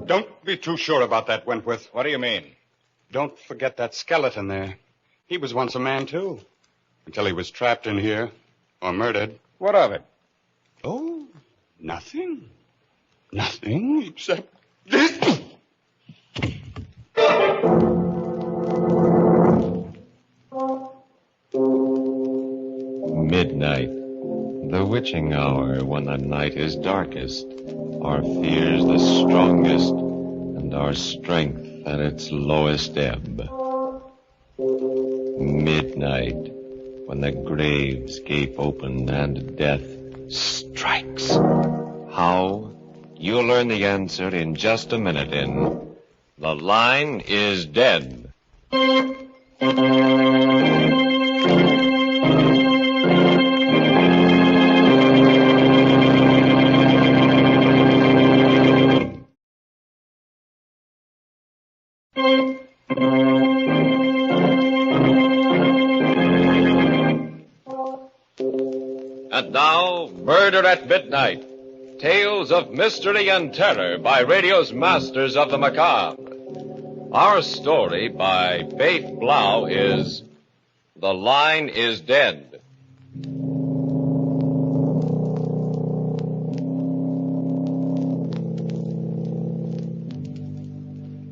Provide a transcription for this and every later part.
Don't be too sure about that, Wentworth. What do you mean? Don't forget that skeleton there. He was once a man, too. Until he was trapped in here. Or murdered. What of it? Oh, nothing. Nothing except this. Midnight, the witching hour when the night is darkest, our fears the strongest, and our strength at its lowest ebb. Midnight, when the graves gape open and death strikes. How? You'll learn the answer in just a minute in The Line is Dead. And now, Murder at Midnight. Tales of mystery and terror by radio's masters of the macabre. Our story by Faith Blau is The Line is Dead.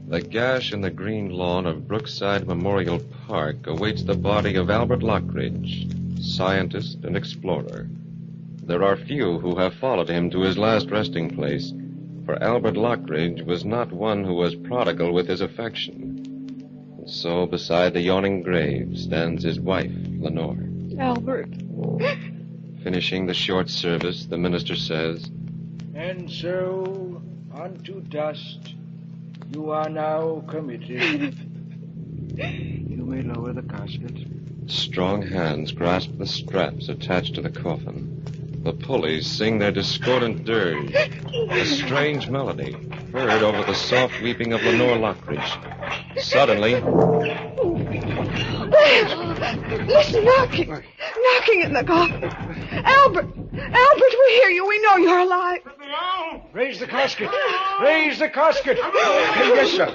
The gash in the green lawn of Brookside Memorial Park awaits the body of Albert Lockridge, scientist and explorer. There are few who have followed him to his last resting place, for Albert Lockridge was not one who was prodigal with his affection. And so beside the yawning grave stands his wife, Lenore. Albert. Finishing the short service, the minister says, "And so, unto dust, you are now committed." You may lower the casket. Strong hands grasp the straps attached to the coffin. The pulleys sing their discordant dirge, a strange melody heard over the soft weeping of Lenore Lockridge. Suddenly... There! Listen, knocking! Knocking in the coffin! Albert! Albert, we hear you. We know you're alive. Raise the casket! Raise the casket! Yes, sir.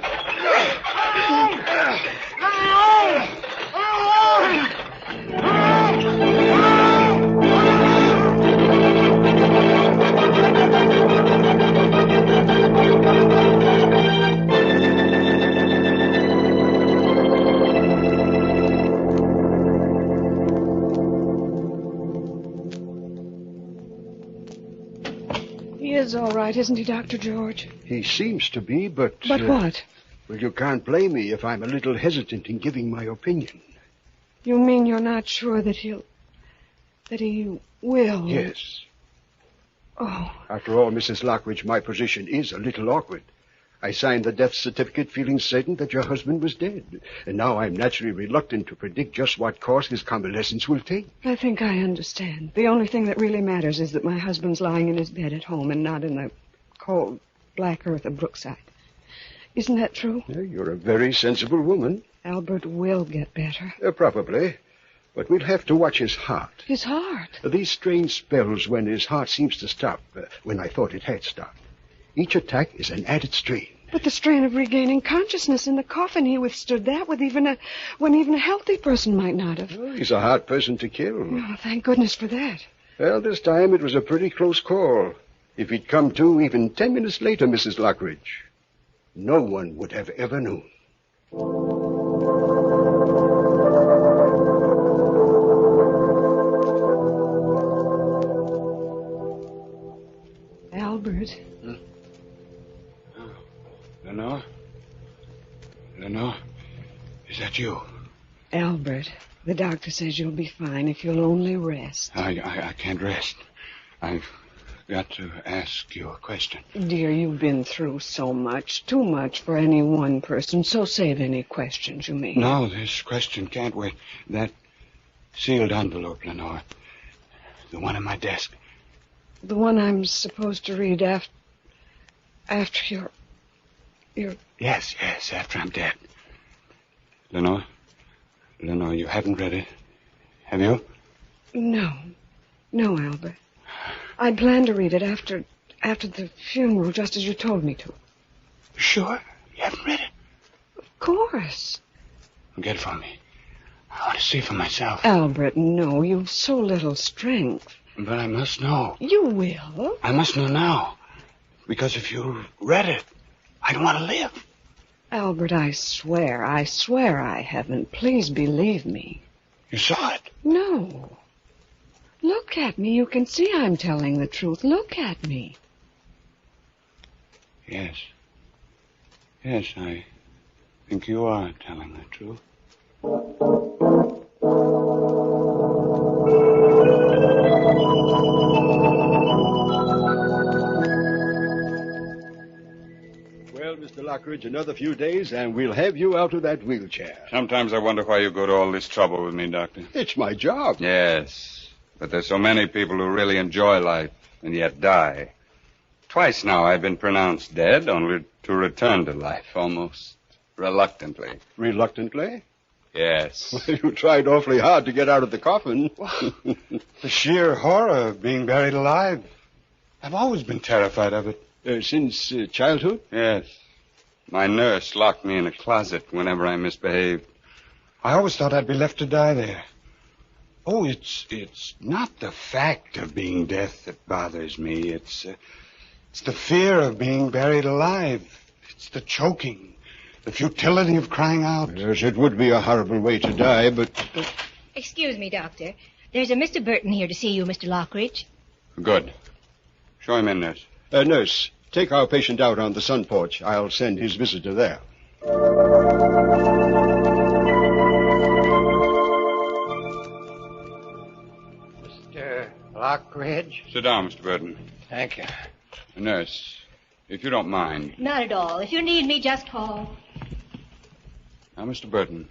He is all right, isn't he, Dr. George? He seems to be, but... But what? Well, you can't blame me if I'm a little hesitant in giving my opinion. You mean you're not sure that he will? Yes. Oh. After all, Mrs. Lockridge, my position is a little awkward. I signed the death certificate feeling certain that your husband was dead. And now I'm naturally reluctant to predict just what course his convalescence will take. I think I understand. The only thing that really matters is that my husband's lying in his bed at home and not in the cold, black earth of Brookside. Isn't that true? Yeah, you're a very sensible woman. Albert will get better. Probably. But we'll have to watch his heart. His heart? These strange spells when his heart seems to stop, when I thought it had stopped. Each attack is an added strain. But the strain of regaining consciousness in the coffin, he withstood that when even a healthy person might not have. Oh, he's a hard person to kill. Oh, thank goodness for that. Well, this time it was a pretty close call. If he'd come to even 10 minutes later, Mrs. Lockridge, no one would have ever known. Albert. Lenore? Lenore? Is that you? Albert, the doctor says you'll be fine if you'll only rest. I can't rest. I've got to ask you a question. Dear, you've been through so much, too much for any one person, so save any questions you may. No, this question can't wait. That sealed envelope, Lenore. The one on my desk. The one I'm supposed to read after you're... Yes, after I'm dead. Lenore, you haven't read it, have you? No, Albert. I'd planned to read it after the funeral, just as you told me to. Sure? You haven't read it? Of course. Get it for me. I want to see for myself. Albert, no, you've so little strength. But I must know. You will. I must know now. Because if you read it, I don't want to live. Albert, I swear I haven't. Please believe me. You saw it? No. Look at me. You can see I'm telling the truth. Look at me. Yes. Yes, I think you are telling the truth. Well, Mr. Lockridge, another few days and we'll have you out of that wheelchair. Sometimes I wonder why you go to all this trouble with me, Doctor. It's my job. Yes, but there's so many people who really enjoy life and yet die. Twice now I've been pronounced dead, only to return to life, almost reluctantly. Reluctantly? Yes. You tried awfully hard to get out of the coffin. The sheer horror of being buried alive. I've always been terrified of it. Since childhood? Yes. My nurse locked me in a closet whenever I misbehaved. I always thought I'd be left to die there. Oh, it's not the fact of being dead that bothers me. It's the fear of being buried alive. It's the choking, the futility of crying out. Yes, it would be a horrible way to die, but... Excuse me, Doctor. There's a Mr. Burton here to see you, Mr. Lockridge. Good. Show him in, nurse. Nurse, take our patient out on the sun porch. I'll send his visitor there. Mr. Lockridge? Sit down, Mr. Burton. Thank you. Nurse, if you don't mind. Not at all. If you need me, just call. Now, Mr. Burton,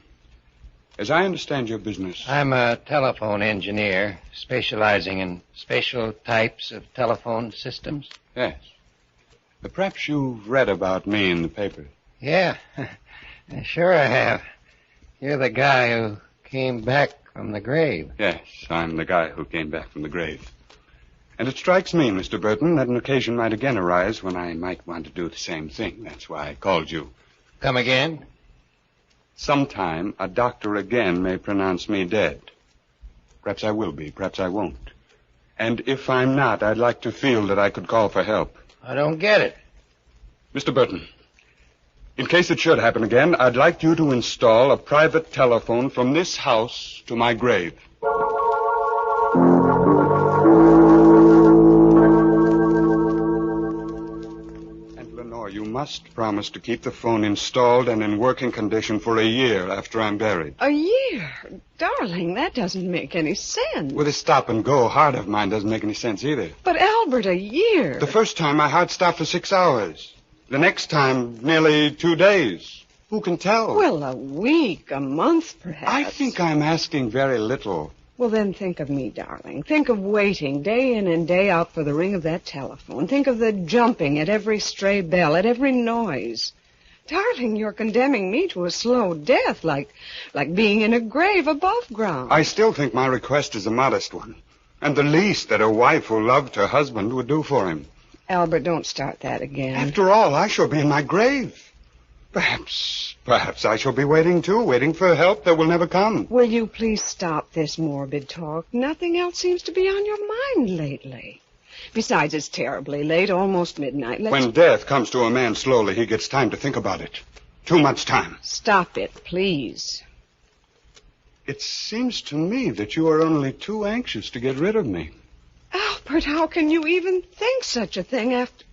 as I understand your business... I'm a telephone engineer specializing in special types of telephone systems. Yes. Perhaps you've read about me in the paper. Yeah, sure I have. You're the guy who came back from the grave. Yes, I'm the guy who came back from the grave. And it strikes me, Mr. Burton, that an occasion might again arise when I might want to do the same thing. That's why I called you. Come again? Sometime a doctor again may pronounce me dead. Perhaps I will be, perhaps I won't. And if I'm not, I'd like to feel that I could call for help. I don't get it. Mr. Burton, in case it should happen again, I'd like you to install a private telephone from this house to my grave. And Lenore, you must promise to keep the phone installed and in working condition for a year after I'm buried. A year? Darling, that doesn't make any sense. With a stop-and-go heart of mine doesn't make any sense either. But, Albert, a year. The first time my heart stopped for 6 hours. The next time, nearly 2 days. Who can tell? Well, a week, a month, perhaps. I think I'm asking very little. Well, then think of me, darling. Think of waiting day in and day out for the ring of that telephone. Think of the jumping at every stray bell, at every noise. Darling, you're condemning me to a slow death, like being in a grave above ground. I still think my request is a modest one, and the least that a wife who loved her husband would do for him. Albert, don't start that again. After all, I shall be in my grave. Perhaps I shall be waiting, too, waiting for help that will never come. Will you please stop this morbid talk? Nothing else seems to be on your mind lately. Besides, it's terribly late, almost midnight. When death comes to a man slowly, he gets time to think about it. Too much time. Stop it, please. It seems to me that you are only too anxious to get rid of me. Albert, how can you even think such a thing after...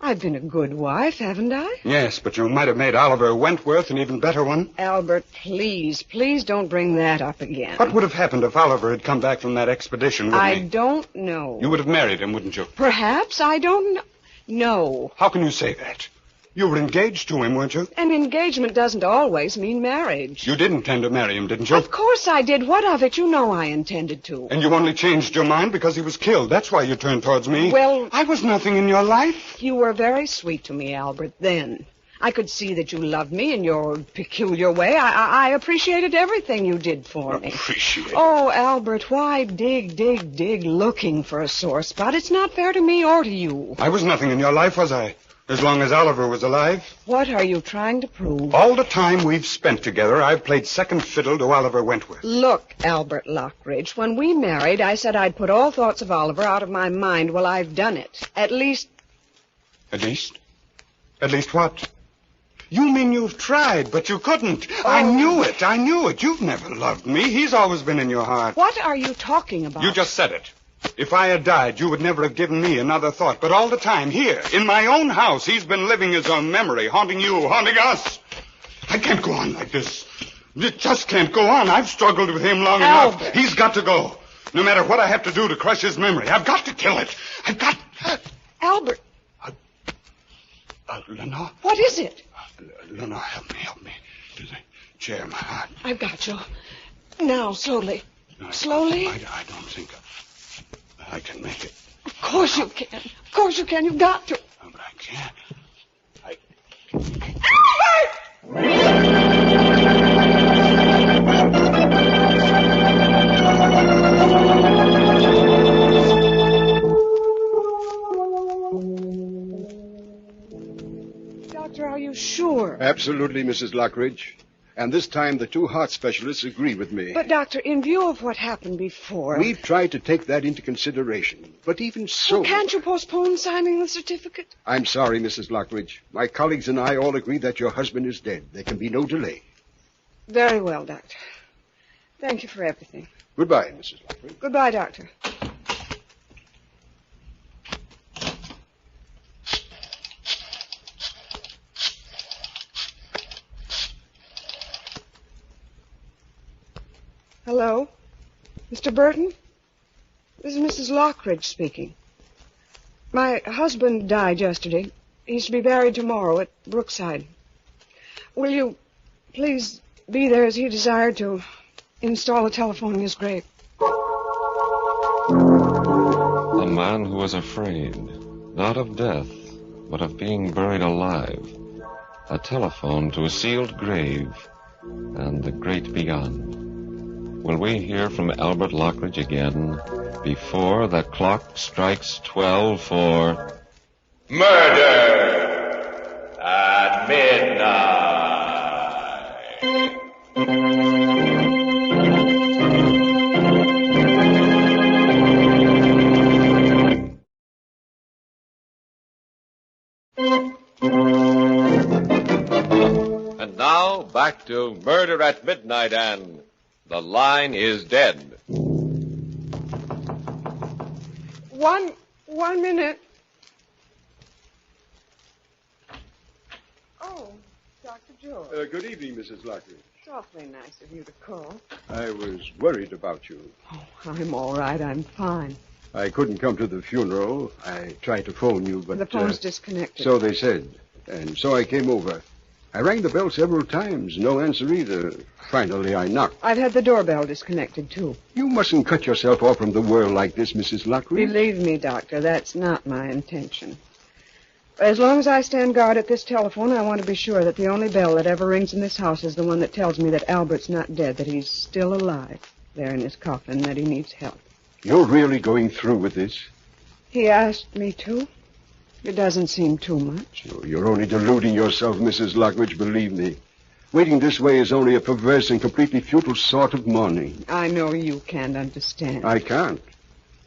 I've been a good wife, haven't I? Yes, but you might have made Oliver Wentworth an even better one. Albert, please don't bring that up again. What would have happened if Oliver had come back from that expedition with me? I don't know. You would have married him, wouldn't you? Perhaps, I don't know. No. How can you say that? You were engaged to him, weren't you? An engagement doesn't always mean marriage. You did intend to marry him, didn't you? Of course I did. What of it? You know I intended to. And you only changed your mind because he was killed. That's why you turned towards me. Well... I was nothing in your life. You were very sweet to me, Albert, then. I could see that you loved me in your peculiar way. I appreciated everything you did for me. Appreciate? Oh, Albert, why dig looking for a sore spot? It's not fair to me or to you. I was nothing in your life, was I? As long as Oliver was alive. What are you trying to prove? All the time we've spent together, I've played second fiddle to Oliver Wentworth. Look, Albert Lockridge, when we married, I said I'd put all thoughts of Oliver out of my mind. Well, I've done it. At least? At least what? You mean you've tried, but you couldn't. Oh. I knew it. You've never loved me. He's always been in your heart. What are you talking about? You just said it. If I had died, you would never have given me another thought. But all the time, here, in my own house, he's been living his own memory, haunting you, haunting us. I can't go on like this. It just can't go on. I've struggled with him long enough. He's got to go. No matter what I have to do to crush his memory, I've got to kill it. I've got... Albert. Lenore? What is it? Lenore, help me. To the chair, my heart. I've got you. Now, slowly. No, slowly? I don't think I can make it. Of course you can. Of course you can. You've got to. No, but I can't. Doctor, are you sure? Absolutely, Mrs. Lockridge. And this time the two heart specialists agree with me. But, Doctor, in view of what happened before... We've tried to take that into consideration. But even so... Well, can't you postpone signing the certificate? I'm sorry, Mrs. Lockridge. My colleagues and I all agree that your husband is dead. There can be no delay. Very well, Doctor. Thank you for everything. Goodbye, Mrs. Lockridge. Goodbye, Doctor. Hello? Mr. Burton? This is Mrs. Lockridge speaking. My husband died yesterday. He's to be buried tomorrow at Brookside. Will you please be there as he desired to install a telephone in his grave? A man who was afraid, not of death, but of being buried alive. A telephone to a sealed grave, and the great beyond. Will we hear from Albert Lockridge again before the clock strikes 12 for... Murder at Midnight. And now, back to Murder at Midnight and... The Line is Dead. One minute. Oh, Dr. George. Good evening, Mrs. Lockridge. It's awfully nice of you to call. I was worried about you. Oh, I'm all right. I'm fine. I couldn't come to the funeral. I tried to phone you, but... The phone's disconnected. So they said. And so I came over. I rang the bell several times. No answer either. Finally, I knocked. I've had the doorbell disconnected, too. You mustn't cut yourself off from the world like this, Mrs. Lockridge. Believe me, Doctor, that's not my intention. As long as I stand guard at this telephone, I want to be sure that the only bell that ever rings in this house is the one that tells me that Albert's not dead, that he's still alive there in his coffin, that he needs help. You're really going through with this? He asked me to. It doesn't seem too much. Oh, you're only deluding yourself, Mrs. Lockridge, believe me. Waiting this way is only a perverse and completely futile sort of mourning. I know you can't understand. I can't.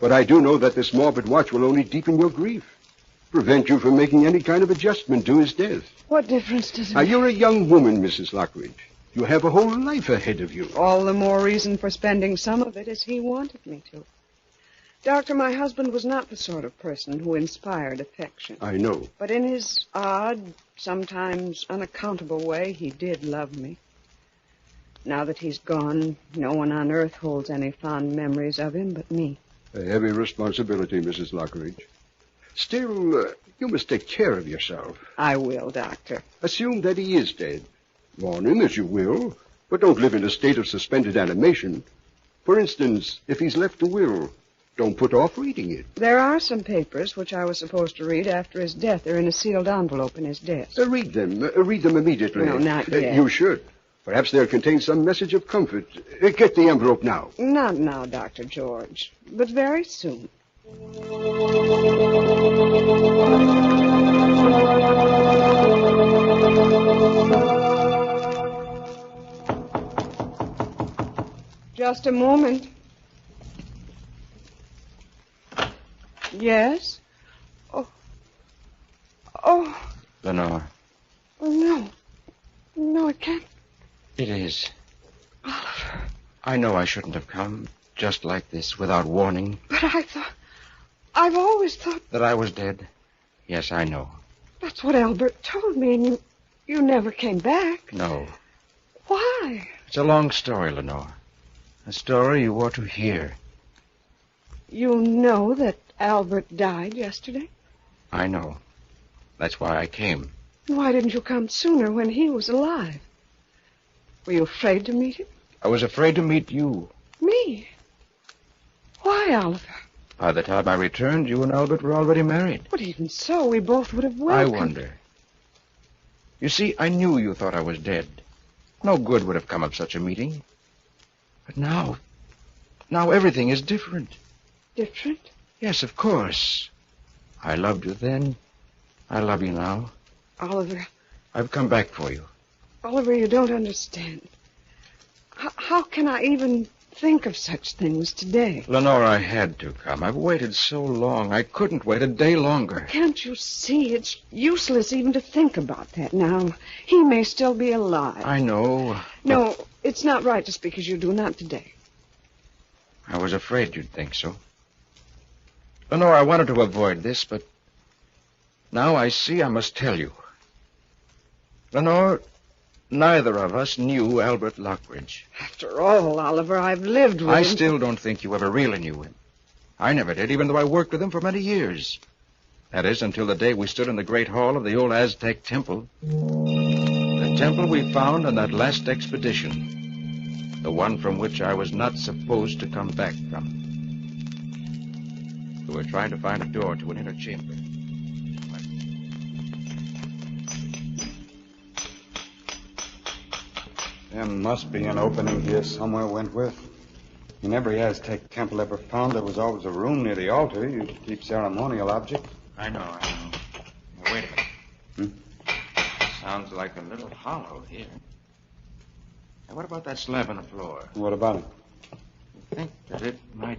But I do know that this morbid watch will only deepen your grief. Prevent you from making any kind of adjustment to his death. What difference does it Now, make? you're a young woman, Mrs. Lockridge. You have a whole life ahead of you. All the more reason for spending some of it as he wanted me to. Doctor, my husband was not the sort of person who inspired affection. I know. But in his odd, sometimes unaccountable way, he did love me. Now that he's gone, no one on earth holds any fond memories of him but me. A heavy responsibility, Mrs. Lockridge. Still, you must take care of yourself. I will, Doctor. Assume that he is dead. Mourn him as you will, but don't live in a state of suspended animation. For instance, if he's left a will, don't put off reading it. There are some papers which I was supposed to read after his death. They're in a sealed envelope in his desk. Read them. Read them immediately. No, not yet. You should. Perhaps they'll contain some message of comfort. Get the envelope now. Not now, Dr. George, but very soon. Just a moment. Yes? Oh, Lenore, oh, no. No, it can't. it is. Oliver. I know I shouldn't have come just like this without warning. But I've always thought That I was dead. Yes, I know. that's what Albert told me, and you never came back. No. Why? It's a long story, Lenore. A story you ought to hear. You know that Albert died yesterday? I know. That's why I came. Why didn't you come sooner when he was alive? Were you afraid to meet him? I was afraid to meet you. Me? Why, Oliver? By the time I returned, you and Albert were already married. But even so, we both would have I welcomed... wonder. You see, I knew you thought I was dead. No good would have come of such a meeting. But now everything is different. Different? Yes, of course. I loved you then. I love you now. Oliver, I've come back for you. Oliver, you don't understand. How can I even think of such things today? Lenore, I had to come. I've waited so long. I couldn't wait a day longer. Can't you see? It's useless even to think about that now. He may still be alive. I know. No, it's not right to speak as you do, not today. I was afraid you'd think so. Lenore, I wanted to avoid this, but now I see I must tell you. Lenore, neither of us knew Albert Lockridge. After all, Oliver, I've lived with I him. still don't think you ever really knew him. I never did, even though I worked with him for many years. That is, until the day we stood in the great hall of the old Aztec temple. The temple we found on that last expedition. The one from which I was not supposed to come back from. We were trying to find a door to an inner chamber. There must be an opening here somewhere, Wentworth. In every Aztec temple ever found, there was always a room near the altar used to keep ceremonial objects. I know. Now, wait a minute. Sounds like a little hollow here. Now, what about that slab on the floor? What about it? I think that it might...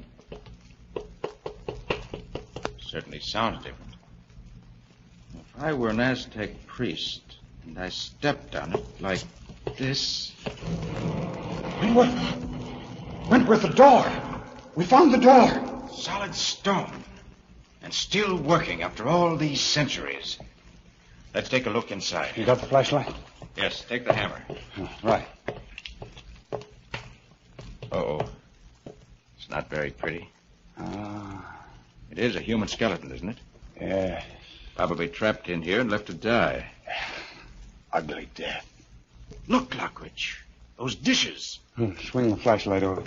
Certainly sounds different. If I were an Aztec priest and I stepped on it like this... Wentworth, the door! We found the door! Solid stone. And still working after all these centuries. Let's take a look inside. You got the flashlight? Yes, take the hammer. Right. Uh-oh. It's not very pretty. It is a human skeleton, isn't it? Yeah. Probably trapped in here and left to die. Ugly death. Look, Lockridge. Those dishes. Swing the flashlight over.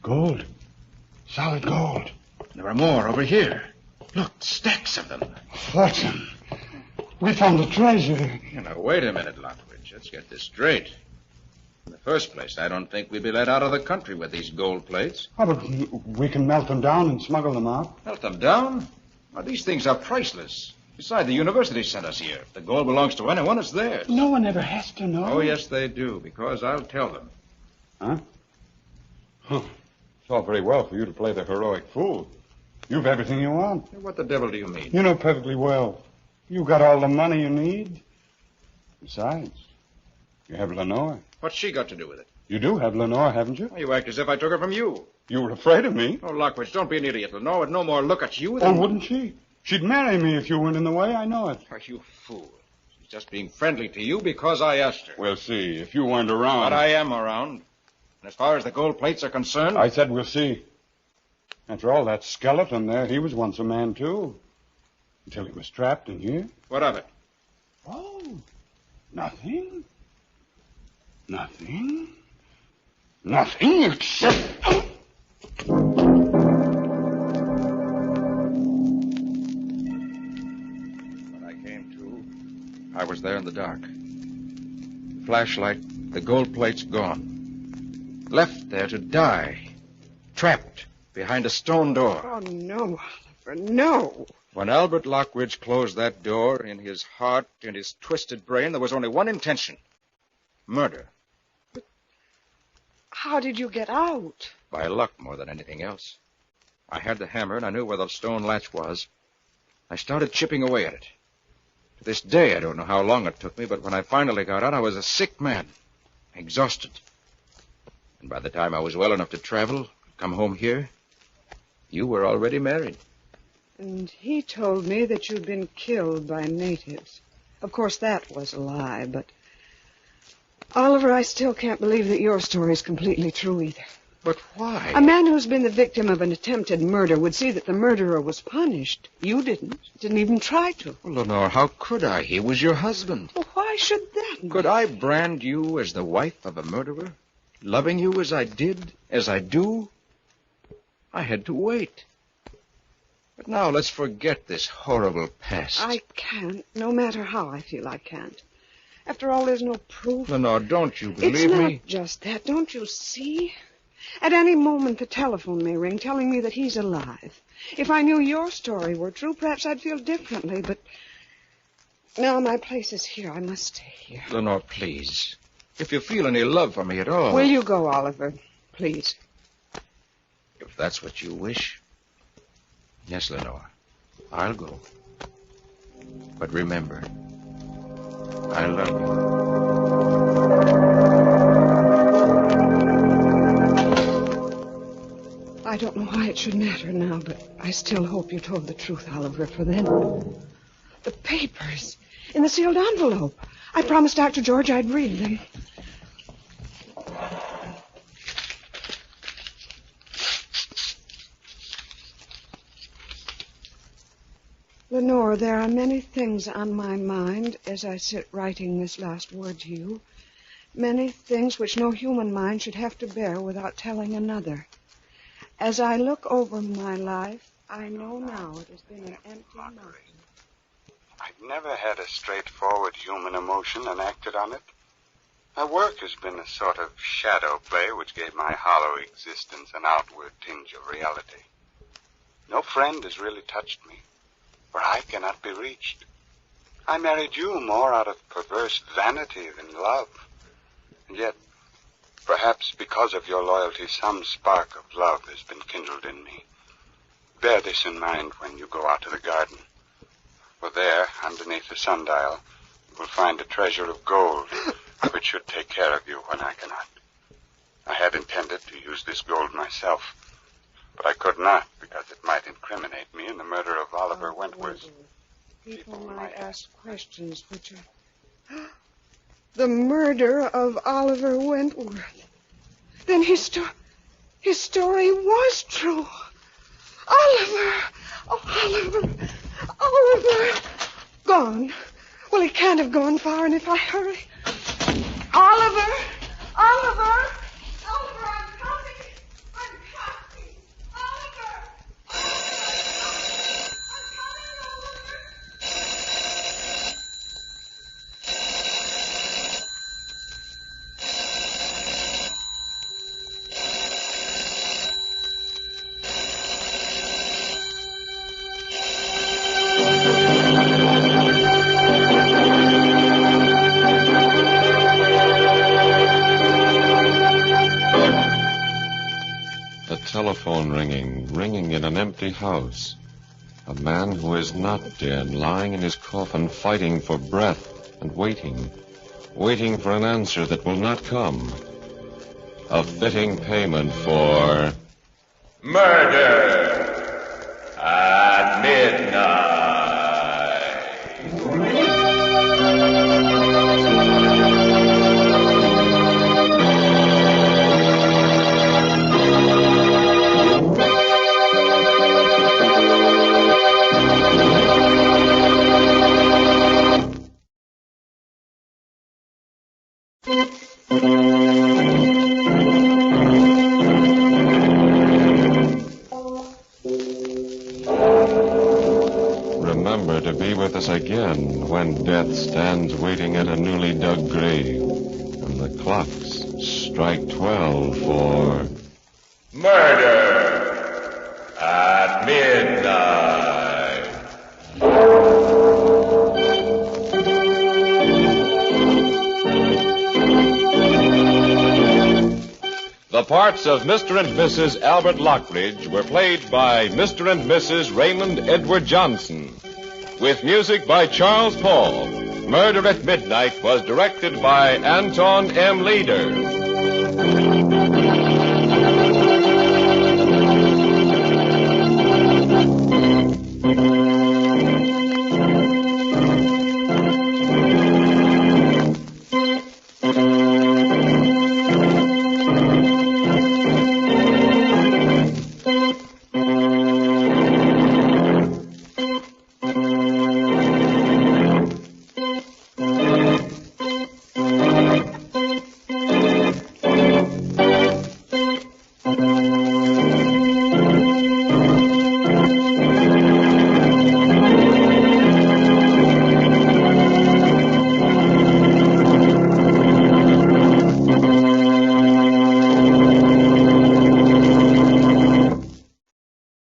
Gold. Solid gold. There are more over here. Look, stacks of them. Fortune. We found the treasure. Now, wait a minute, Lockridge. Let's get this straight. In the first place, I don't think we'd be let out of the country with these gold plates. Oh, but we can melt them down and smuggle them out. Melt them down? Well, these things are priceless. Besides, the university sent us here. If the gold belongs to anyone, it's theirs. No one ever has to know. Oh, yes, they do, because I'll tell them. Huh? It's all very well for you to play the heroic fool. You've everything you want. What the devil do you mean? You know perfectly well. You got all the money you need. Besides, you have Lenore. What's she got to do with it? You do have Lenore, haven't you? Well, you act as if I took her from you. You were afraid of me. Oh, Lockridge, don't be an idiot. Lenore would no more look at you Oh, than... wouldn't she? She'd marry me if you weren't in the way. I know it. Oh, you fool. She's just being friendly to you because I asked her. We'll see. If you weren't around. But I am around. And as far as the gold plates are concerned... I said we'll see. After all, that skeleton there, he was once a man, too. Until he was trapped in here. What of it? Oh, nothing. Nothing. Nothing except... When I came to, I was there in the dark. Flashlight, the gold plate's gone. Left there to die. Trapped behind a stone door. Oh, no, Oliver, no. When Albert Lockridge closed that door, in his heart and his twisted brain, there was only one intention. Murder. How did you get out? By luck more than anything else. I had the hammer, and I knew where the stone latch was. I started chipping away at it. To this day, I don't know how long it took me, but when I finally got out, I was a sick man, exhausted. And by the time I was well enough to travel, come home here, you were already married. And he told me that you'd been killed by natives. Of course, that was a lie, but... Oliver, I still can't believe that your story's completely true either. But why? A man who's been the victim of an attempted murder would see that the murderer was punished. You didn't. Didn't even try to. Well, Lenore, how could I? He was your husband. Well, why should that be? Could I brand you as the wife of a murderer? Loving you as I did, as I do? I had to wait. But now let's forget this horrible past. I can't, no matter how I feel I can't. After all, there's no proof. Lenore, don't you It's believe not me? just that. Don't you see? At any moment, the telephone may ring, telling me that he's alive. If I knew your story were true, perhaps I'd feel differently, but... Now, my place is here. I must stay here. Lenore, please. If you feel any love for me at all... Will you go, Oliver? Please. If that's what you wish. Yes, Lenore. I'll go. But remember, I love you. I don't know why it should matter now, but I still hope you told the truth, Oliver, for then... The papers in the sealed envelope. I promised Dr. George I'd read them. Lenore, there are many things on my mind as I sit writing this last word to you. Many things which no human mind should have to bear without telling another. As I look over my life, I know now it has been an empty mountain. I've never had a straightforward human emotion and acted on it. My work has been a sort of shadow play which gave my hollow existence an outward tinge of reality. No friend has really touched me, for I cannot be reached. I married you more out of perverse vanity than love. And yet, perhaps because of your loyalty, some spark of love has been kindled in me. Bear this in mind when you go out to the garden. For there, underneath the sundial, you will find a treasure of gold, which should take care of you when I cannot. I had intended to use this gold myself, but I could not because it might incriminate me in the murder of Oliver Wentworth. People might ask questions which are... The murder of Oliver Wentworth. Then his story was true. Oliver! Oh, Oliver! Oliver! Gone. Well, he can't have gone far, and if I hurry... Oliver! Oliver! Oliver, I'm coming! I'm coming! Oliver! I'm coming, Oliver! Telephone ringing in an empty house. A man who is not dead, lying in his coffin, fighting for breath and waiting for an answer that will not come. A fitting payment for... Murder at midnight. Remember to be with us again when death stands waiting at a newly dug grave and the clocks strike 12 for... Murder at midnight. parts of Mr. and Mrs. Albert Lockridge were played by Mr. and Mrs. Raymond Edward Johnson, with music by Charles Paul. Murder at Midnight was directed by Anton M. Leader.